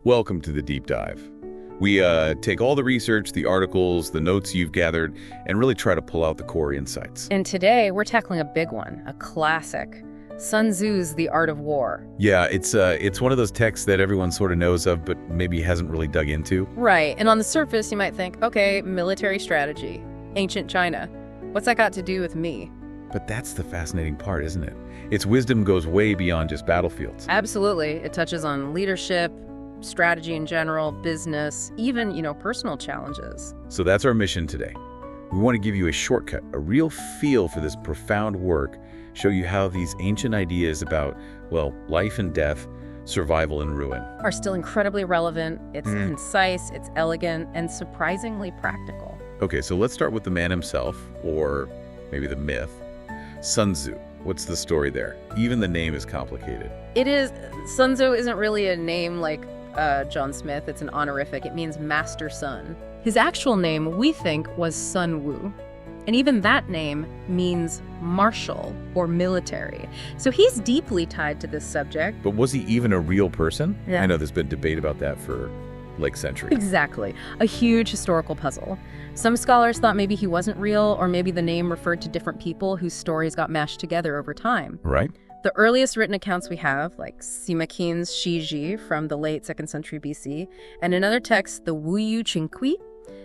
Welcome to the deep dive. We take all the research, the articles, the notes you've gathered, and really try to pull out the core insights. And today, we're tackling a big one, a classic. Sun Tzu's The Art of War. Yeah, it's one of those texts that everyone sort of knows of, but maybe hasn't really dug into. Right, and on the surface, you might think, okay, military strategy, ancient China. What's that got to do with me? But that's the fascinating part, isn't it? Its wisdom goes way beyond just battlefields. Absolutely. It touches on leadership, strategy in general, business, even, personal challenges. So that's our mission today. We want to give you a shortcut, a real feel for this profound work, show you how these ancient ideas about, well, life and death, survival and ruin, Are still incredibly relevant. It's concise, it's elegant, and surprisingly practical. Okay, so let's start with the man himself, or maybe the myth. Sun Tzu. What's the story there? Even the name is complicated. It is. Sun Tzu isn't really a name like John Smith. It's an honorific. It means master sun. His actual name, we think, was Sun Wu. And even that name means martial or military. So he's deeply tied to this subject. But was he even a real person? Yeah. I know there's been debate about that for like centuries. Exactly. A huge historical puzzle. Some scholars thought maybe he wasn't real, or maybe the name referred to different people whose stories got mashed together over time. Right? The earliest written accounts we have, like Sima Qian's Shiji from the late 2nd century BC, and in other texts, the Wu Yu Qingqi,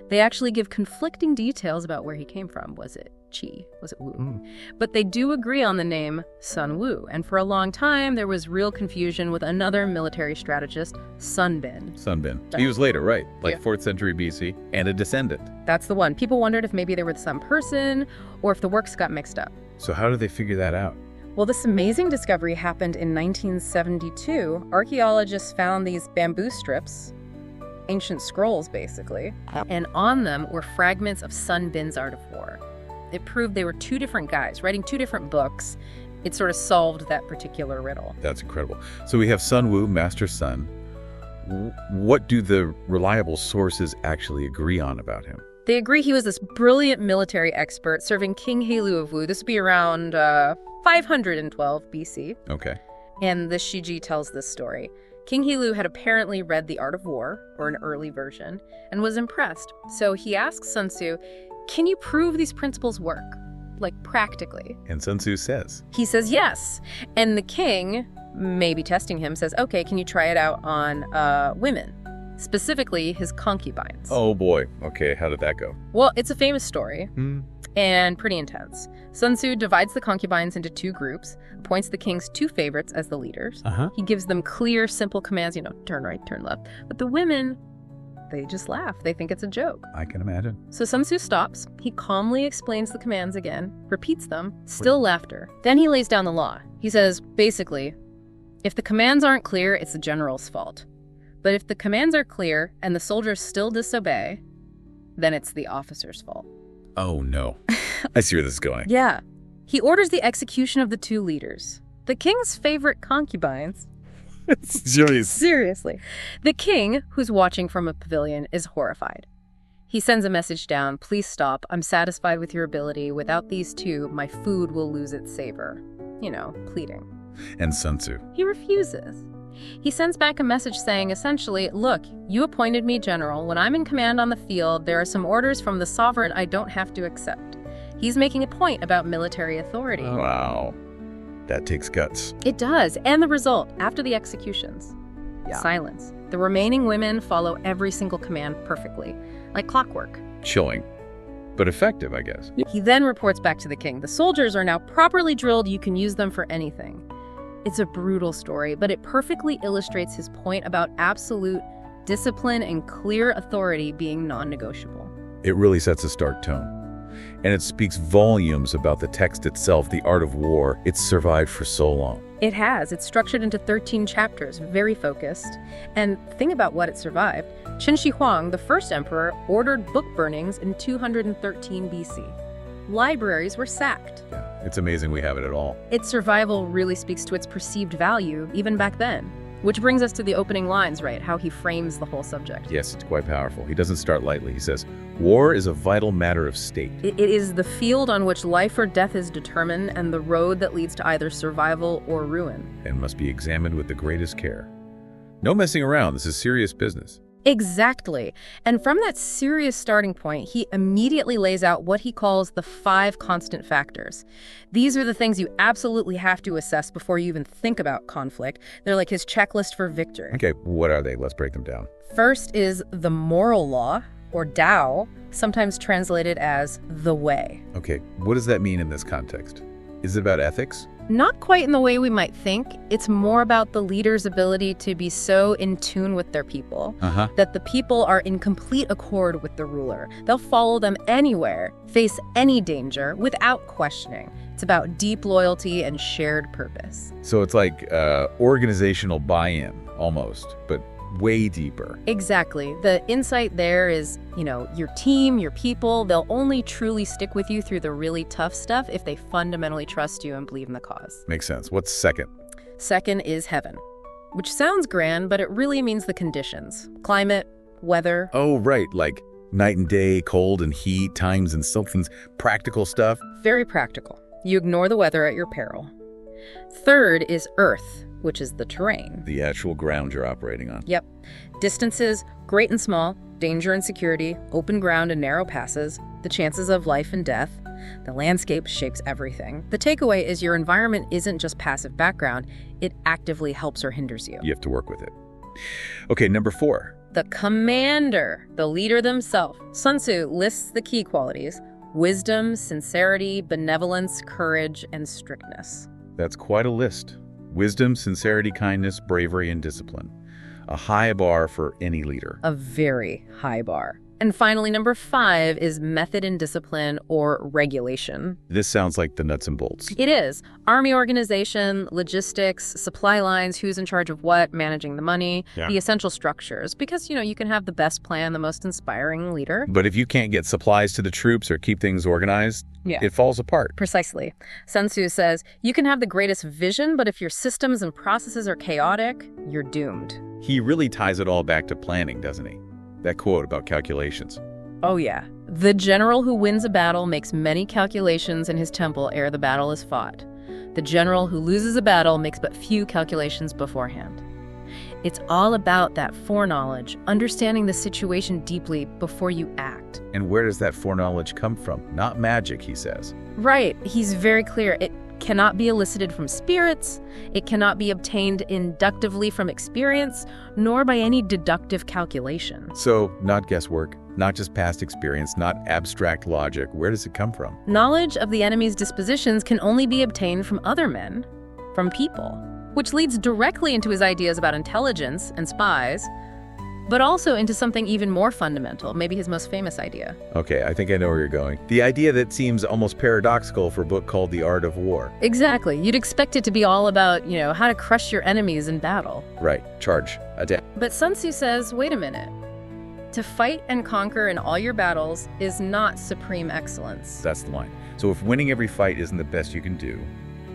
they actually give conflicting details about where he came from. Was it Qi? Was it Wu? But they do agree on the name Sun Wu, and for a long time, there was real confusion with another military strategist, Sun Bin. Sun Bin. He was later, right? Like Yeah. 4th century BC, and a descendant. That's the one. People wondered if maybe they were the same person, or if the works got mixed up. So how did they figure that out? Well, this amazing discovery happened in 1972. Archaeologists found these bamboo strips, ancient scrolls basically, and on them were fragments of Sun Bin's Art of War. It proved they were two different guys writing two different books. It sort of solved that particular riddle. That's incredible. So we have Sun Wu, Master Sun. What do the reliable sources actually agree on about him? They agree he was this brilliant military expert serving King Heilu of Wu. This would be around 512 BC. Okay. And the Shiji tells this story. King Heilu had apparently read The Art of War, or an early version, and was impressed. So he asks Sun Tzu, can you prove these principles work? Like, practically. And Sun Tzu says. He says yes. And the king, maybe testing him, says, okay, can you try it out on women? Specifically, his concubines. Oh boy. Okay, how did that go? Well, it's a famous story. And pretty intense. Sun Tzu divides the concubines into two groups, appoints the king's two favorites as the leaders. He gives them clear, simple commands, turn right, turn left. But the women, they just laugh. They think it's a joke. I can imagine. So Sun Tzu stops. He calmly explains the commands again, repeats them, still laughter. Then he lays down the law. He says, basically, if the commands aren't clear, it's the general's fault. But if the commands are clear and the soldiers still disobey, then it's the officer's fault. Oh no. I see where this is going. Yeah. He orders the execution of the two leaders, the king's favorite concubines. Serious. Seriously. The king, who's watching from a pavilion, is horrified. He sends a message down, please stop. I'm satisfied with your ability. Without these two, my food will lose its savor. Pleading. And Sun Tzu. He refuses. He sends back a message saying, essentially, look, you appointed me general. When I'm in command on the field, there are some orders from the sovereign I don't have to accept. He's making a point about military authority. Wow. That takes guts. It does. And the result, after the executions, silence. The remaining women follow every single command perfectly, like clockwork. Chilling. But effective, I guess. He then reports back to the king. The soldiers are now properly drilled. You can use them for anything. It's a brutal story, but it perfectly illustrates his point about absolute discipline and clear authority being non-negotiable. It really sets a stark tone. And it speaks volumes about the text itself, the art of war. It's survived for so long. It has. It's structured into 13 chapters, very focused. And think about what it survived. Qin Shi Huang, the first emperor, ordered book burnings in 213 BC. Libraries were sacked. Yeah, it's amazing we have it at all. Its survival really speaks to its perceived value, even back then. Which brings us to the opening lines, right? How he frames the whole subject. Yes, it's quite powerful. He doesn't start lightly. He says, war is a vital matter of state. It is the field on which life or death is determined and the road that leads to either survival or ruin. And must be examined with the greatest care. No messing around. This is serious business. Exactly. And from that serious starting point, he immediately lays out what he calls the 5 constant factors. These are the things you absolutely have to assess before you even think about conflict. They're like his checklist for victory. Okay, what are they? Let's break them down. First is the moral law, or Tao, sometimes translated as the way. Okay, what does that mean in this context? Is it about ethics? Not quite in the way we might think. It's more about the leader's ability to be so in tune with their people that the people are in complete accord with the ruler. They'll follow them anywhere, face any danger without questioning. It's about deep loyalty and shared purpose. So it's like organizational buy-in, almost, but way deeper. Exactly. The insight there is, your team, your people, they'll only truly stick with you through the really tough stuff if they fundamentally trust you and believe in the cause. Makes sense. What's second? Second is heaven, which sounds grand, but it really means the conditions. Climate, weather. Oh, right. Like night and day, cold and heat, times and seasons, practical stuff. Very practical. You ignore the weather at your peril. Third is earth, which is the terrain. The actual ground you're operating on. Yep. Distances, great and small, danger and security, open ground and narrow passes, the chances of life and death. The landscape shapes everything. The takeaway is your environment isn't just passive background, it actively helps or hinders you. You have to work with it. Okay, number 4. The commander, the leader themselves. Sun Tzu lists the key qualities: wisdom, sincerity, benevolence, courage, and strictness. That's quite a list. Wisdom, sincerity, kindness, bravery, and discipline. A high bar for any leader. A very high bar. And finally, number 5 is method and discipline, or regulation. This sounds like the nuts and bolts. It is. Army organization, logistics, supply lines, who's in charge of what, managing the money, the essential structures. Because, you can have the best plan, the most inspiring leader. But if you can't get supplies to the troops or keep things organized, it falls apart. Precisely. Sun Tzu says, you can have the greatest vision, but if your systems and processes are chaotic, you're doomed. He really ties it all back to planning, doesn't he? That quote about calculations. Oh, yeah. The general who wins a battle makes many calculations in his temple ere the battle is fought. The general who loses a battle makes but few calculations beforehand. It's all about that foreknowledge, understanding the situation deeply before you act. And where does that foreknowledge come from? Not magic, he says. Right. He's very clear. It cannot be elicited from spirits, it cannot be obtained inductively from experience, nor by any deductive calculation. So, not guesswork, not just past experience, not abstract logic. Where does it come from? Knowledge of the enemy's dispositions can only be obtained from other men, from people, which leads directly into his ideas about intelligence and spies, but also into something even more fundamental, maybe his most famous idea. Okay, I think I know where you're going. The idea that seems almost paradoxical for a book called The Art of War. Exactly. You'd expect it to be all about, how to crush your enemies in battle. Right. Charge. Attack. But Sun Tzu says, wait a minute. To fight and conquer in all your battles is not supreme excellence. That's the line. So if winning every fight isn't the best you can do,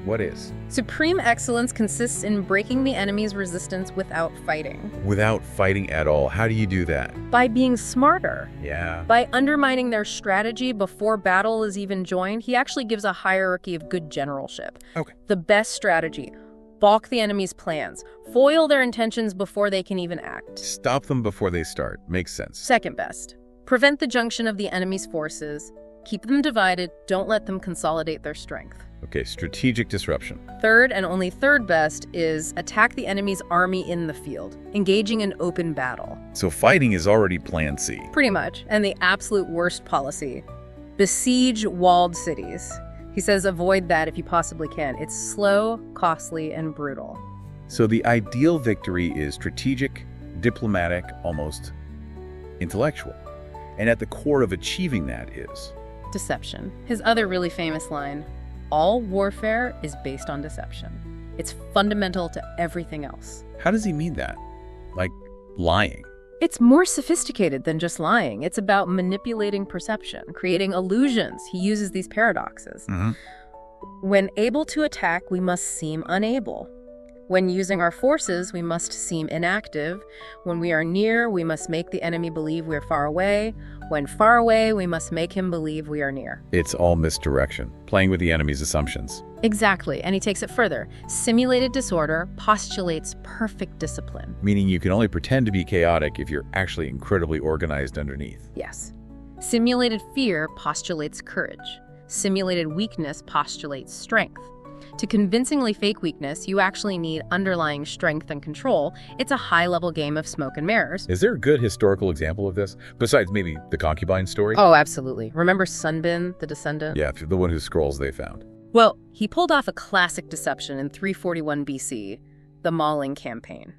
what is? Supreme excellence consists in breaking the enemy's resistance without fighting. Without fighting at all. How do you do that? By being smarter. Yeah. By undermining their strategy before battle is even joined. He actually gives a hierarchy of good generalship. Okay. The best strategy: balk the enemy's plans, foil their intentions before they can even act. Stop them before they start. Makes sense. Second best: prevent the junction of the enemy's forces. Keep them divided. Don't let them consolidate their strength. Okay, strategic disruption. Third, and only third best, is attack the enemy's army in the field, engaging in open battle. So fighting is already plan C. Pretty much. And the absolute worst policy: besiege walled cities. He says avoid that if you possibly can. It's slow, costly, and brutal. So the ideal victory is strategic, diplomatic, almost intellectual. And at the core of achieving that is deception. His other really famous line: all warfare is based on deception. It's fundamental to everything else. How does he mean that? Like lying? It's more sophisticated than just lying. It's about manipulating perception, creating illusions. He uses these paradoxes. When able to attack, we must seem unable. When using our forces, we must seem inactive. When we are near, we must make the enemy believe we're far away. When far away, we must make him believe we are near. It's all misdirection, playing with the enemy's assumptions. Exactly, and he takes it further. Simulated disorder postulates perfect discipline. Meaning you can only pretend to be chaotic if you're actually incredibly organized underneath. Yes. Simulated fear postulates courage. Simulated weakness postulates strength. To convincingly fake weakness, you actually need underlying strength and control. It's a high-level game of smoke and mirrors. Is there a good historical example of this, besides maybe the concubine story? Oh, absolutely. Remember Sun Tzu, the descendant? Yeah, the one whose scrolls they found. Well, he pulled off a classic deception in 341 BC, the Mauling campaign.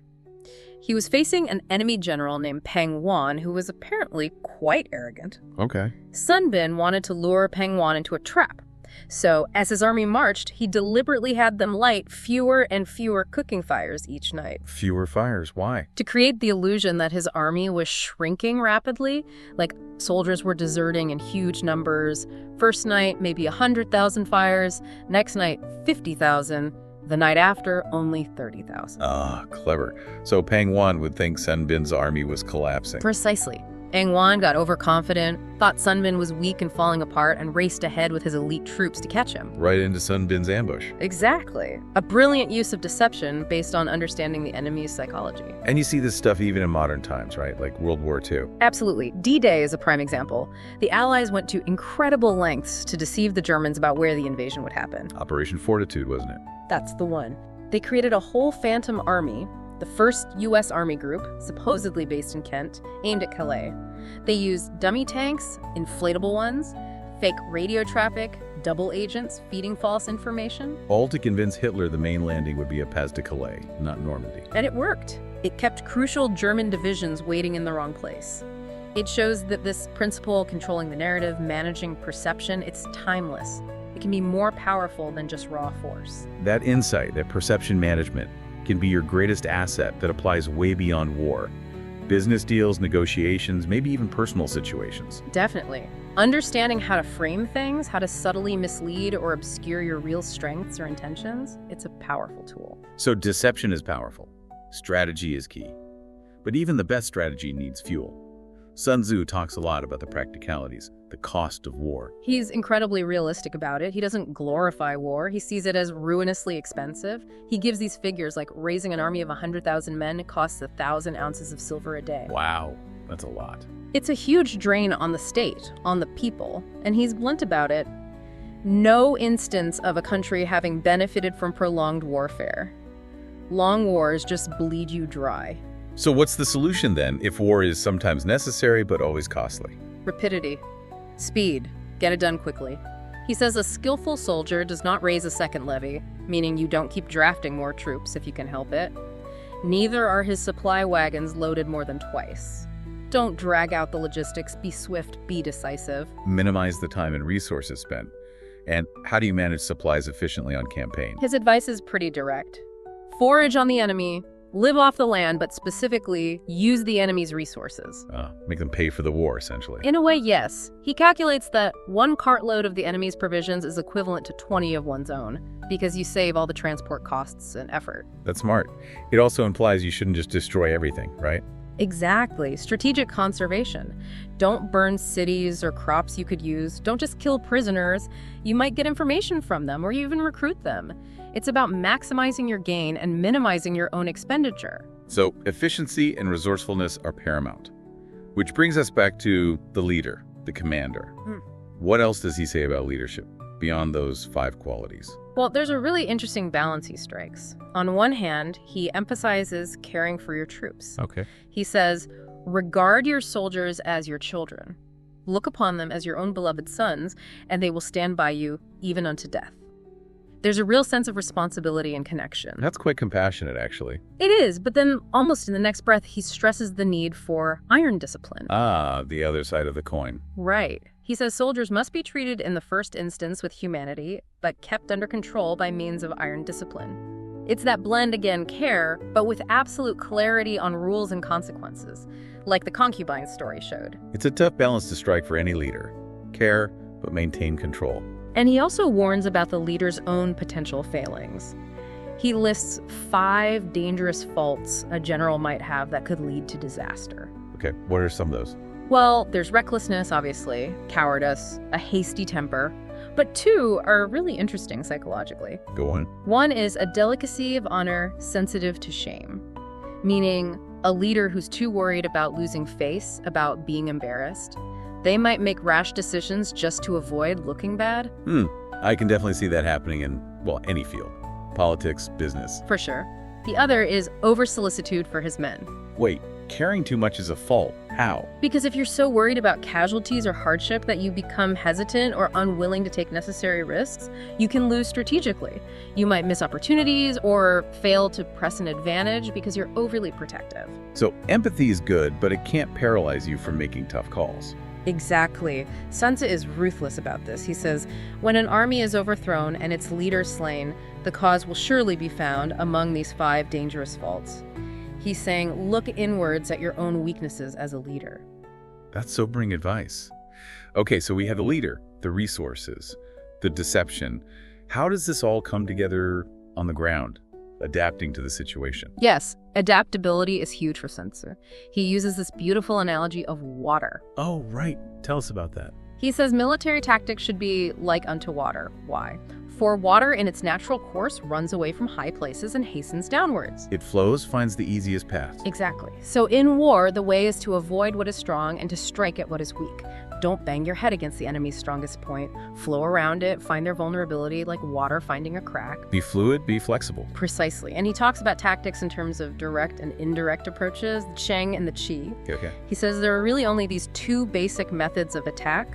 He was facing an enemy general named Pang Wan, who was apparently quite arrogant. Okay. Sun Bin wanted to lure Pang Wan into a trap. So, as his army marched, he deliberately had them light fewer and fewer cooking fires each night. Fewer fires, why? To create the illusion that his army was shrinking rapidly, like soldiers were deserting in huge numbers. First night, maybe 100,000 fires. Next night, 50,000. The night after, only 30,000. Ah, clever. So Pang Wan would think Sun Bin's army was collapsing. Precisely. Pang Wan got overconfident, thought Sun Bin was weak and falling apart, and raced ahead with his elite troops to catch him. Right into Sun Bin's ambush. Exactly. A brilliant use of deception based on understanding the enemy's psychology. And you see this stuff even in modern times, right? Like World War II. Absolutely. D-Day is a prime example. The Allies went to incredible lengths to deceive the Germans about where the invasion would happen. Operation Fortitude, wasn't it? That's the one. They created a whole phantom army, the first U.S. Army group, supposedly based in Kent, aimed at Calais. They used dummy tanks, inflatable ones, fake radio traffic, double agents feeding false information. All to convince Hitler the main landing would be at Pas-de-Calais, not Normandy. And it worked. It kept crucial German divisions waiting in the wrong place. It shows that this principle, controlling the narrative, managing perception, it's timeless. It can be more powerful than just raw force. That insight, that perception management, can be your greatest asset that applies way beyond war. Business deals, negotiations, maybe even personal situations. Definitely. Understanding how to frame things, how to subtly mislead or obscure your real strengths or intentions, it's a powerful tool. So deception is powerful. Strategy is key. But even the best strategy needs fuel. Sun Tzu talks a lot about the practicalities, the cost of war. He's incredibly realistic about it. He doesn't glorify war. He sees it as ruinously expensive. He gives these figures like raising an army of 100,000 men costs 1,000 ounces of silver a day. Wow, that's a lot. It's a huge drain on the state, on the people, and he's blunt about it. No instance of a country having benefited from prolonged warfare. Long wars just bleed you dry. So what's the solution then, if war is sometimes necessary but always costly? Rapidity. Speed. Get it done quickly. He says a skillful soldier does not raise a second levy, meaning you don't keep drafting more troops if you can help it. Neither are his supply wagons loaded more than twice. Don't drag out the logistics, be swift, be decisive. Minimize the time and resources spent. And how do you manage supplies efficiently on campaign? His advice is pretty direct. Forage on the enemy, live off the land, but specifically use the enemy's resources. Make them pay for the war, essentially. In a way, yes. He calculates that 1 cartload of the enemy's provisions is equivalent to 20 of one's own, because you save all the transport costs and effort. That's smart. It also implies you shouldn't just destroy everything, right? Exactly. Strategic conservation. Don't burn cities or crops you could use. Don't just kill prisoners. You might get information from them or even recruit them. It's about maximizing your gain and minimizing your own expenditure. So efficiency and resourcefulness are paramount. Which brings us back to the leader, the commander. What else does he say about leadership beyond those 5 qualities? Well, there's a really interesting balance he strikes. On one hand, he emphasizes caring for your troops. Okay. He says, regard your soldiers as your children. Look upon them as your own beloved sons, and they will stand by you even unto death. There's a real sense of responsibility and connection. That's quite compassionate, actually. It is, but then almost in the next breath, he stresses the need for iron discipline. Ah, the other side of the coin. Right. He says soldiers must be treated in the first instance with humanity, but kept under control by means of iron discipline. It's that blend again, care, but with absolute clarity on rules and consequences, like the concubine story showed. It's a tough balance to strike for any leader. Care, but maintain control. And he also warns about the leader's own potential failings. He lists 5 dangerous faults a general might have that could lead to disaster. Okay, what are some of those? Well, there's recklessness, obviously, cowardice, a hasty temper, But two are really interesting psychologically. Go on. One is a delicacy of honor sensitive to shame, meaning a leader who's too worried about losing face, about being embarrassed. They might make rash decisions just to avoid looking bad. I can definitely see that happening in, well, any field. Politics, business. For sure. The other is over-solicitude for his men. Wait, caring too much is a fault. How? Because if you're so worried about casualties or hardship that you become hesitant or unwilling to take necessary risks, you can lose strategically. You might miss opportunities or fail to press an advantage because you're overly protective. So empathy is good, but it can't paralyze you from making tough calls. Exactly. Sun Tzu is ruthless about this. He says, when an army is overthrown and its leader slain, the cause will surely be found among these 5 dangerous faults. He's saying, look inwards at your own weaknesses as a leader. That's sobering advice. Okay, so we have the leader, the resources, the deception. How does this all come together on the ground, adapting to the situation? Yes, adaptability is huge for Sun Tzu. He uses this beautiful analogy of water. Oh, right. Tell us about that. He says military tactics should be like unto water. Why? For water in its natural course runs away from high places and hastens downwards. It flows, finds the easiest path. Exactly. So in war, the way is to avoid what is strong and to strike at what is weak. Don't bang your head against the enemy's strongest point. Flow around it, find their vulnerability like water finding a crack. Be fluid, be flexible. Precisely. And he talks about tactics in terms of direct and indirect approaches, the Cheng and the Qi. Okay. He says there are really only these 2 basic methods of attack: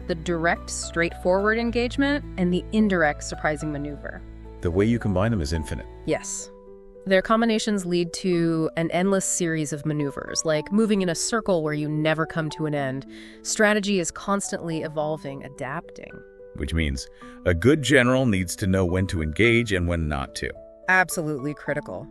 the direct, straightforward engagement and the indirect, surprising maneuver. The way you combine them is infinite. Yes. Their combinations lead to an endless series of maneuvers, like moving in a circle where you never come to an end. Strategy is constantly evolving, adapting. Which means a good general needs to know when to engage and when not to. Absolutely critical.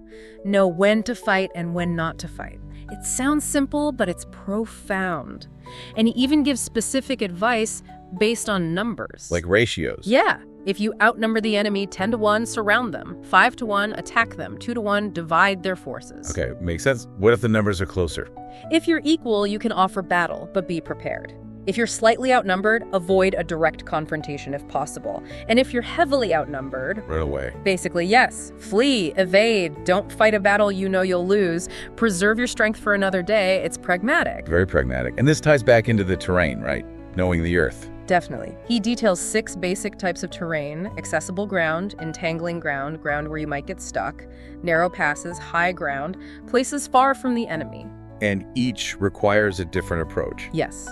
Know when to fight and when not to fight. It sounds simple, but it's profound. And he even gives specific advice based on numbers. Like ratios. Yeah. If you outnumber the enemy 10-1, surround them. 5-1, attack them. 2-1, divide their forces. Okay, makes sense. What if the numbers are closer? If you're equal, you can offer battle, but be prepared. If you're slightly outnumbered, avoid a direct confrontation if possible. And if you're heavily outnumbered, Run away. basically, yes, flee, evade, don't fight a battle you know you'll lose, preserve your strength for another day. It's pragmatic. Very pragmatic. And this ties back into the terrain, right? Knowing the earth. Definitely. He details 6 basic types of terrain: accessible ground, entangling ground, ground where you might get stuck, narrow passes, high ground, places far from the enemy. And each requires a different approach. Yes.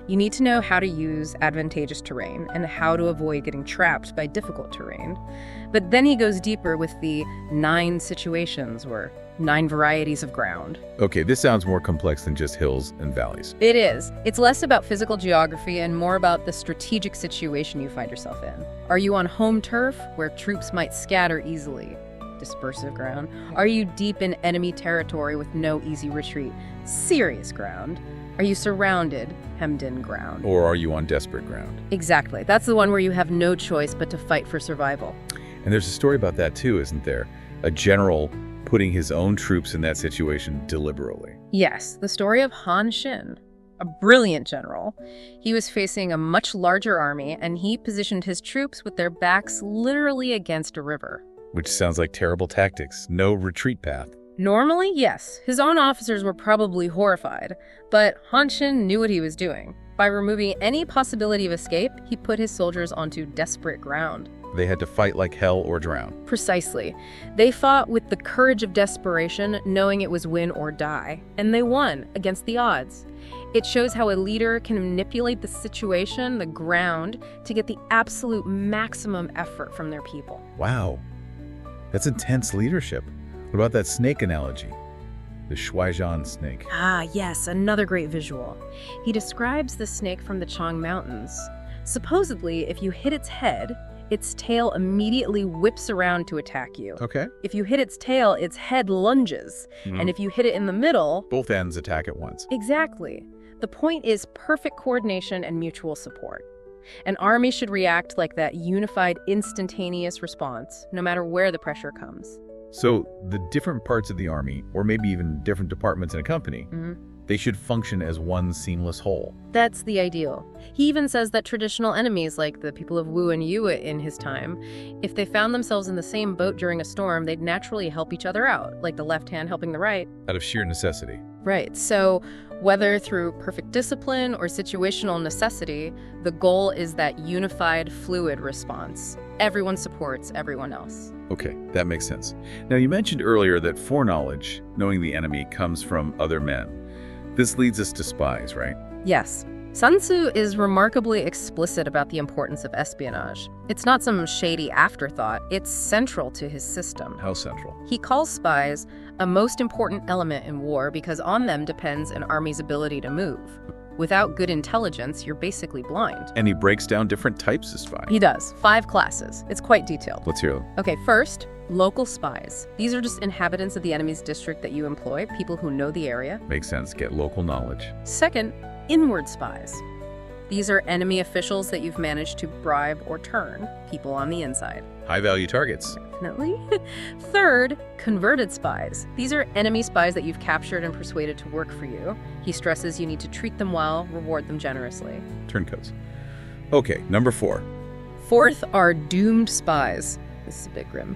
You need to know how to use advantageous terrain and how to avoid getting trapped by difficult terrain. But then he goes deeper with the 9 situations, or 9 varieties of ground. Okay, this sounds more complex than just hills and valleys. It is. It's less about physical geography and more about the strategic situation you find yourself in. Are you on home turf, where troops might scatter easily? Dispersive ground. Are you deep in enemy territory with no easy retreat? Serious ground. Are you surrounded, hemmed in ground? Or are you on desperate ground? Exactly. That's the one where you have no choice but to fight for survival. And there's a story about that too, isn't there? A general putting his own troops in that situation deliberately. Yes, the story of Han Xin, a brilliant general. He was facing a much larger army, and he positioned his troops with their backs literally against a river. Which sounds like terrible tactics. No retreat path. Normally, yes. His own officers were probably horrified, but Han Xin knew what he was doing. By removing any possibility of escape, he put his soldiers onto desperate ground. They had to fight like hell or drown. Precisely. They fought with the courage of desperation, knowing it was win or die. And they won against the odds. It shows how a leader can manipulate the situation, the ground, to get the absolute maximum effort from their people. Wow. That's intense leadership. What about that snake analogy? The Shuaizhan snake. Ah, yes, another great visual. He describes the snake from the Chang Mountains. Supposedly, if you hit its head, its tail immediately whips around to attack you. Okay. If you hit its tail, its head lunges. And if you hit it in the middle... Both ends attack at once. Exactly. The point is perfect coordination and mutual support. An army should react like that unified, instantaneous response, no matter where the pressure comes. So the different parts of the army, or maybe even different departments in a company, They should function as one seamless whole. That's the ideal. He even says that traditional enemies, like the people of Wu and Yu in his time, if they found themselves in the same boat during a storm, they'd naturally help each other out, like the left hand helping the right. Out of sheer necessity. Right. So whether through perfect discipline or situational necessity, the goal is that unified, fluid response. Everyone supports everyone else. Okay, that makes sense. Now, you mentioned earlier that foreknowledge, knowing the enemy, comes from other men. This leads us to spies, right? Yes. Sun Tzu is remarkably explicit about the importance of espionage. It's not some shady afterthought, it's central to his system. How central? He calls spies a most important element in war because on them depends an army's ability to move. Without good intelligence, you're basically blind. And he breaks down different types of spy. He does. 5 classes. It's quite detailed. Let's hear them. Okay, first, local spies. These are just inhabitants of the enemy's district that you employ, people who know the area. Makes sense. Get local knowledge. Second, inward spies. These are enemy officials that you've managed to bribe or turn, people on the inside. High-value targets. Definitely. Third, converted spies. These are enemy spies that you've captured and persuaded to work for you. He stresses you need to treat them well, reward them generously. Turncoats. Okay, number 4. Fourth are doomed spies. This is a bit grim.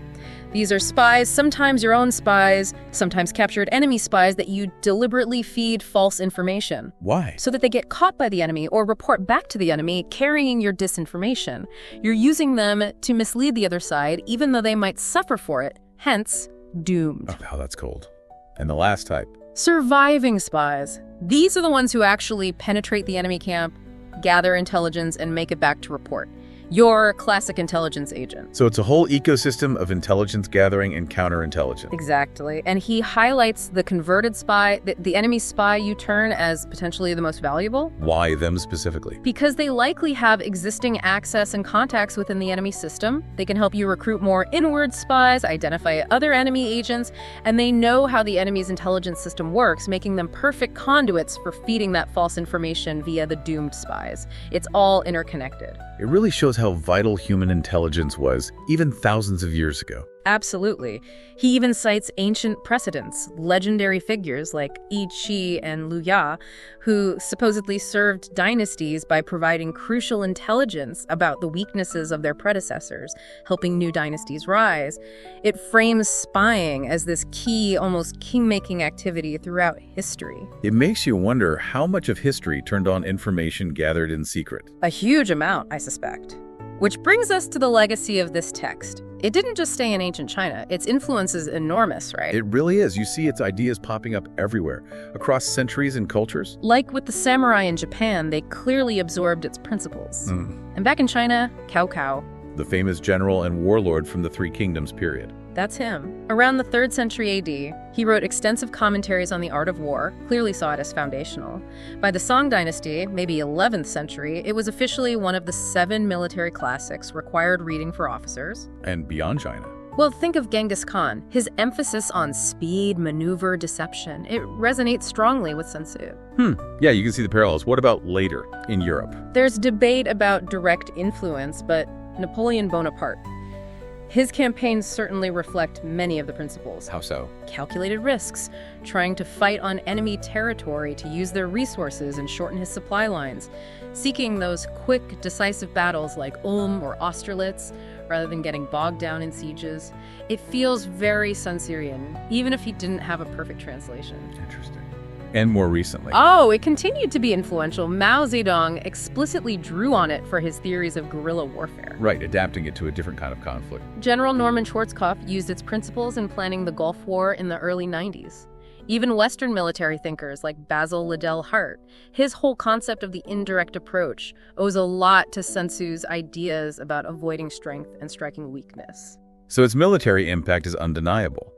These are spies, sometimes your own spies, sometimes captured enemy spies that you deliberately feed false information. Why? So that they get caught by the enemy or report back to the enemy carrying your disinformation. You're using them to mislead the other side, even though they might suffer for it, hence doomed. Oh, that's cold. And the last type. Surviving spies. These are the ones who actually penetrate the enemy camp, gather intelligence, and make it back to report. Your classic intelligence agent. So it's a whole ecosystem of intelligence gathering and counterintelligence. Exactly. And he highlights the converted spy, the enemy spy you turn as potentially the most valuable. Why them specifically? Because they likely have existing access and contacts within the enemy system. They can help you recruit more inward spies, identify other enemy agents, and they know how the enemy's intelligence system works, making them perfect conduits for feeding that false information via the doomed spies. It's all interconnected. It really shows how vital human intelligence was, even thousands of years ago. Absolutely. He even cites ancient precedents, legendary figures like Yi Qi and Lu Ya, who supposedly served dynasties by providing crucial intelligence about the weaknesses of their predecessors, helping new dynasties rise. It frames spying as this key, almost king-making activity throughout history. It makes you wonder how much of history turned on information gathered in secret. A huge amount, I suspect. Which brings us to the legacy of this text. It didn't just stay in ancient China. Its influence is enormous, right? It really is. You see its ideas popping up everywhere, across centuries and cultures. Like with the samurai in Japan, they clearly absorbed its principles. And back in China, Cao Cao. The famous general and warlord from the Three Kingdoms period. That's him. Around the 3rd century AD, he wrote extensive commentaries on the art of war, clearly saw it as foundational. By the Song dynasty, maybe 11th century, it was officially one of the 7 military classics required reading for officers. And beyond China. Well, think of Genghis Khan. His emphasis on speed, maneuver, deception. It resonates strongly with Sun Tzu. Yeah, you can see the parallels. What about later in Europe? There's debate about direct influence, but Napoleon Bonaparte. His campaigns certainly reflect many of the principles. How so? Calculated risks, trying to fight on enemy territory to use their resources and shorten his supply lines, seeking those quick, decisive battles like Ulm or Austerlitz, rather than getting bogged down in sieges. It feels very Sun Tzu-ian, even if he didn't have a perfect translation. Interesting. And more recently. Oh, it continued to be influential. Mao Zedong explicitly drew on it for his theories of guerrilla warfare. Right, adapting it to a different kind of conflict. General Norman Schwarzkopf used its principles in planning the Gulf War in the early 90s. Even Western military thinkers like Basil Liddell Hart, his whole concept of the indirect approach owes a lot to Sun Tzu's ideas about avoiding strength and striking weakness. So its military impact is undeniable.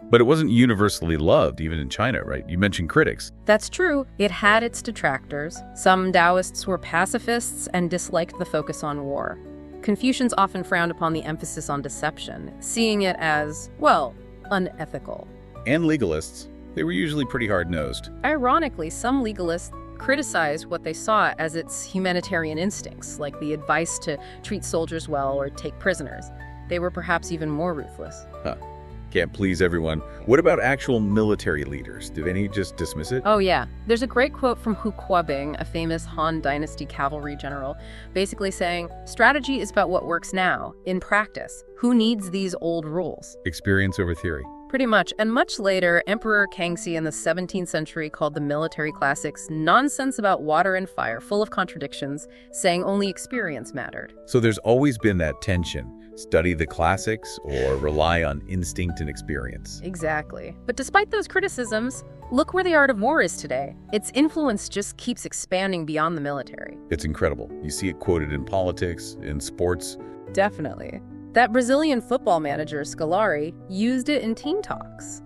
But it wasn't universally loved, even in China, right? You mentioned critics. That's true. It had its detractors. Some Taoists were pacifists and disliked the focus on war. Confucians often frowned upon the emphasis on deception, seeing it as, well, unethical. And legalists. They were usually pretty hard-nosed. Ironically, some legalists criticized what they saw as its humanitarian instincts, like the advice to treat soldiers well or take prisoners. They were perhaps even more ruthless. Can't please everyone. What about actual military leaders? Did any just dismiss it? Oh yeah, there's a great quote from Hu Kuobing, a famous Han Dynasty cavalry general, basically saying, strategy is about what works now, in practice. Who needs these old rules? Experience over theory. Pretty much. And much later, Emperor Kangxi in the 17th century called the military classics nonsense about water and fire, full of contradictions, saying only experience mattered. So there's always been that tension. Study the classics or rely on instinct and experience. Exactly. But despite those criticisms, look where the art of war is today. Its influence just keeps expanding beyond the military. It's incredible. You see it quoted in politics, in sports. Definitely. That Brazilian football manager, Scolari, used it in team talks.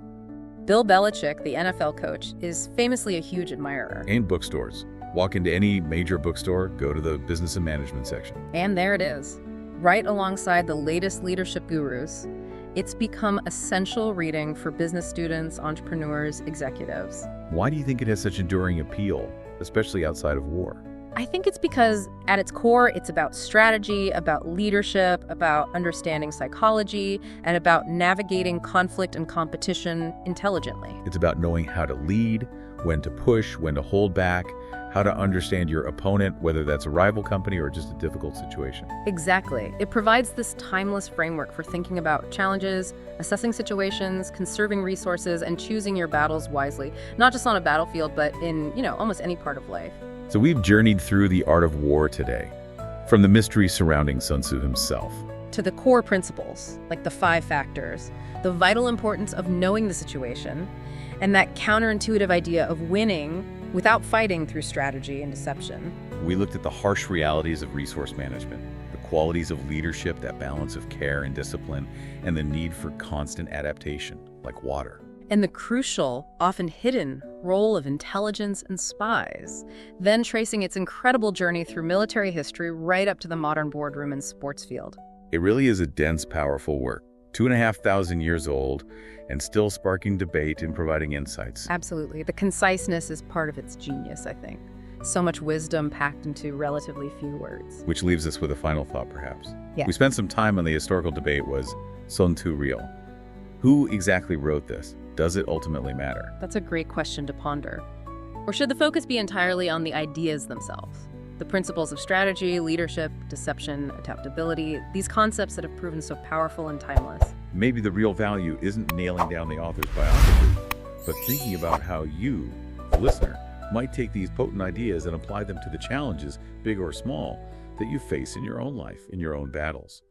Bill Belichick, the NFL coach, is famously a huge admirer. And bookstores. Walk into any major bookstore, go to the business and management section. And there it is. Right alongside the latest leadership gurus, it's become essential reading for business students, entrepreneurs, executives. Why do you think it has such enduring appeal, especially outside of war? I think it's because at its core, it's about strategy, about leadership, about understanding psychology, and about navigating conflict and competition intelligently. It's about knowing how to lead, when to push, when to hold back, how to understand your opponent, whether that's a rival company or just a difficult situation. Exactly. It provides this timeless framework for thinking about challenges, assessing situations, conserving resources, and choosing your battles wisely, not just on a battlefield, but in, almost any part of life. So we've journeyed through the art of war today, from the mystery surrounding Sun Tzu himself, to the core principles, like the 5 factors, the vital importance of knowing the situation, and that counterintuitive idea of winning without fighting through strategy and deception. We looked at the harsh realities of resource management, the qualities of leadership, that balance of care and discipline, and the need for constant adaptation, like water. And the crucial, often hidden, role of intelligence and spies, then tracing its incredible journey through military history right up to the modern boardroom and sports field. It really is a dense, powerful work, 2,500 years old, and still sparking debate and providing insights. Absolutely. The conciseness is part of its genius, I think. So much wisdom packed into relatively few words. Which leaves us with a final thought, perhaps. Yeah. We spent some time on the historical debate. Was Sun Tzu real? Who exactly wrote this? Does it ultimately matter? That's a great question to ponder. Or should the focus be entirely on the ideas themselves? The principles of strategy, leadership, deception, adaptability, these concepts that have proven so powerful and timeless. Maybe the real value isn't nailing down the author's biography, but thinking about how you, the listener, might take these potent ideas and apply them to the challenges, big or small, that you face in your own life, in your own battles.